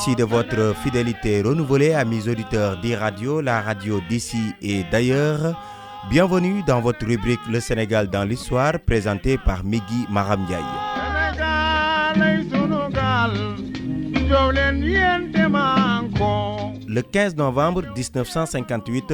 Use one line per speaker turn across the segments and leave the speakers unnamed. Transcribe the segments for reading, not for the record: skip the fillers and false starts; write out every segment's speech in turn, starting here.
Merci de votre fidélité renouvelée, amis auditeurs d'e-radio, la radio d'ici et d'ailleurs. Bienvenue dans votre rubrique Le Sénégal dans l'histoire, présentée par Migui Maram Ndiaye. Le 15 novembre 1958,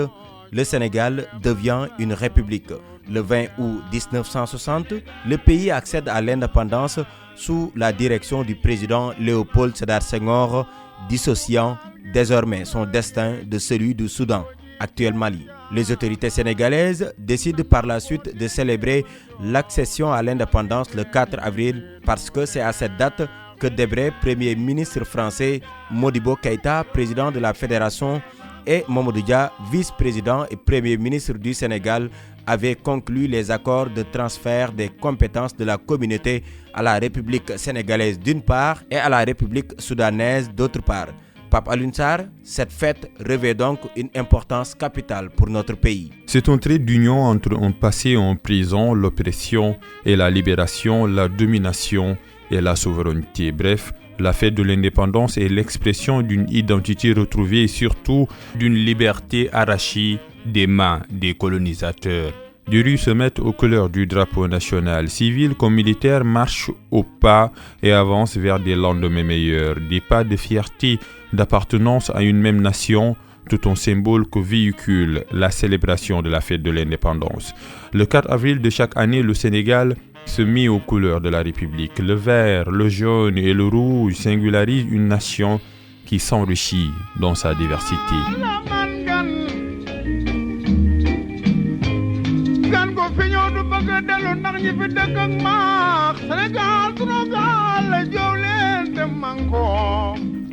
le Sénégal devient une république. Le 20 août 1960, le pays accède à l'indépendance sous la direction du président Léopold Sédar Senghor, dissociant désormais son destin de celui du Soudan, actuel Mali. Les autorités sénégalaises décident par la suite de célébrer l'accession à l'indépendance le 4 avril parce que c'est à cette date que Debré, premier ministre français, Modibo Keïta, président de la Fédération, et Mamadou Dia, vice-président et premier ministre du Sénégal, avaient conclu les accords de transfert des compétences de la communauté à la République sénégalaise d'une part et à la République soudanaise d'autre part. Pape Alioune Sarr, cette fête revêt donc une importance capitale pour notre pays.
C'est un trait d'union entre un passé en prison, l'oppression et la libération, la domination et la souveraineté. Bref, la fête de l'indépendance est l'expression d'une identité retrouvée et surtout d'une liberté arrachée des mains des colonisateurs. Les rues se mettent aux couleurs du drapeau national. Civils comme militaires marchent au pas et avancent vers des lendemains meilleurs. Des pas de fierté, d'appartenance à une même nation, tout un symbole que véhicule la célébration de la fête de l'indépendance. Le 4 avril de chaque année, le Sénégal se met aux couleurs de la République. Le vert, le jaune et le rouge singularisent une nation qui s'enrichit dans sa diversité.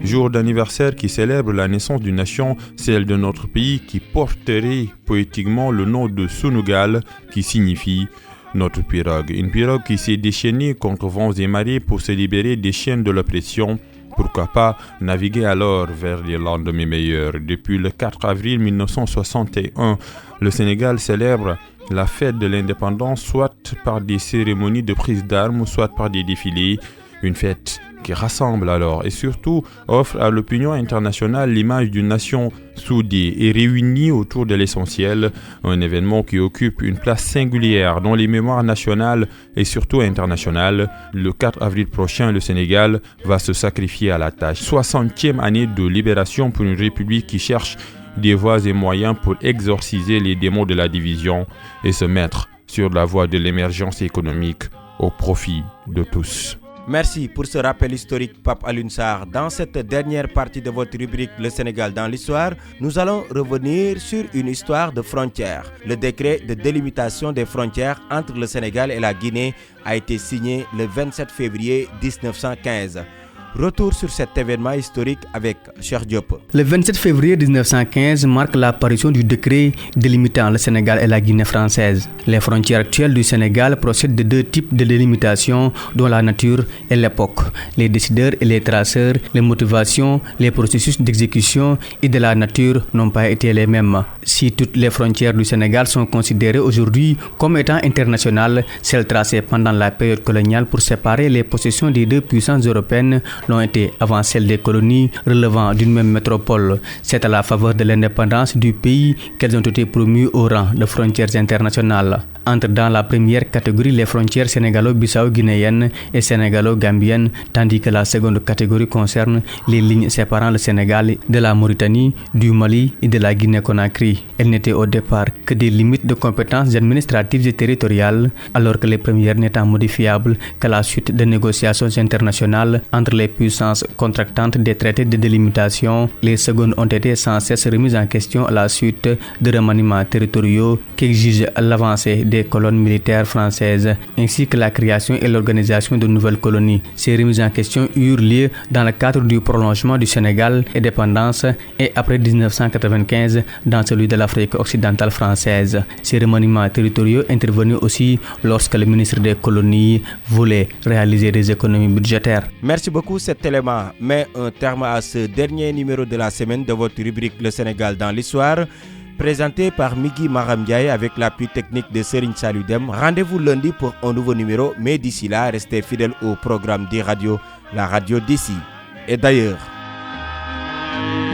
Jour d'anniversaire qui célèbre la naissance d'une nation, celle de notre pays qui porterait poétiquement le nom de Sunugal, qui signifie notre pirogue. Une pirogue qui s'est déchaînée contre vents et marées pour se libérer des chaînes de l'oppression. Pourquoi pas naviguer alors vers les lendemains meilleurs. Depuis le 4 avril 1961, le Sénégal célèbre la fête de l'indépendance soit par des cérémonies de prise d'armes, soit par des défilés. Une fête qui rassemble alors et surtout offre à l'opinion internationale l'image d'une nation soudée et réunie autour de l'essentiel, un événement qui occupe une place singulière dans les mémoires nationales et surtout internationales. Le 4 avril prochain, le Sénégal va se sacrifier à la tâche. 60e année de libération pour une république qui cherche des voies et moyens pour exorciser les démons de la division et se mettre sur la voie de l'émergence économique au profit de tous.
Merci pour ce rappel historique, Pape Alioune Sarr. Dans cette dernière partie de votre rubrique Le Sénégal dans l'histoire, nous allons revenir sur une histoire de frontières. Le décret de délimitation des frontières entre le Sénégal et la Guinée a été signé le 27 février 1915. Retour sur cet événement historique avec Cheikh Diop.
Le 27 février 1915 marque l'apparition du décret délimitant le Sénégal et la Guinée française. Les frontières actuelles du Sénégal procèdent de deux types de délimitation dont la nature et l'époque. Les décideurs et les traceurs, les motivations, les processus d'exécution et de la nature n'ont pas été les mêmes. Si toutes les frontières du Sénégal sont considérées aujourd'hui comme étant internationales, celles tracées pendant la période coloniale pour séparer les possessions des deux puissances européennes l'ont été avant celles des colonies relevant d'une même métropole. C'est à la faveur de l'indépendance du pays qu'elles ont été promues au rang de frontières internationales. Entrent dans la première catégorie les frontières sénégalo-bissau-guinéennes et sénégalo-gambiennes, tandis que la seconde catégorie concerne les lignes séparant le Sénégal de la Mauritanie, du Mali et de la Guinée-Conakry. Elles n'étaient au départ que des limites de compétences administratives et territoriales, alors que les premières n'étant modifiables qu'à la suite de négociations internationales entre les puissances contractantes des traités de délimitation. Les secondes ont été sans cesse remises en question à la suite de remaniements territoriaux qu'exige l'avancée des colonnes militaires françaises, ainsi que la création et l'organisation de nouvelles colonies. Ces remises en question eurent lieu dans le cadre du prolongement du Sénégal indépendance et après 1995 dans celui de l'Afrique occidentale française. Ces remaniements territoriaux intervenaient aussi lorsque le ministre des colonies voulait réaliser des économies budgétaires.
Merci beaucoup. Cet élément met un terme à ce dernier numéro de la semaine de votre rubrique Le Sénégal dans l'histoire, présenté par Migui Maram Ndiaye avec l'appui technique de Serigne Saludem. Rendez-vous lundi pour un nouveau numéro, mais d'ici là, restez fidèles au programme d'e-radio, la radio d'ici et d'ailleurs.
Thank you.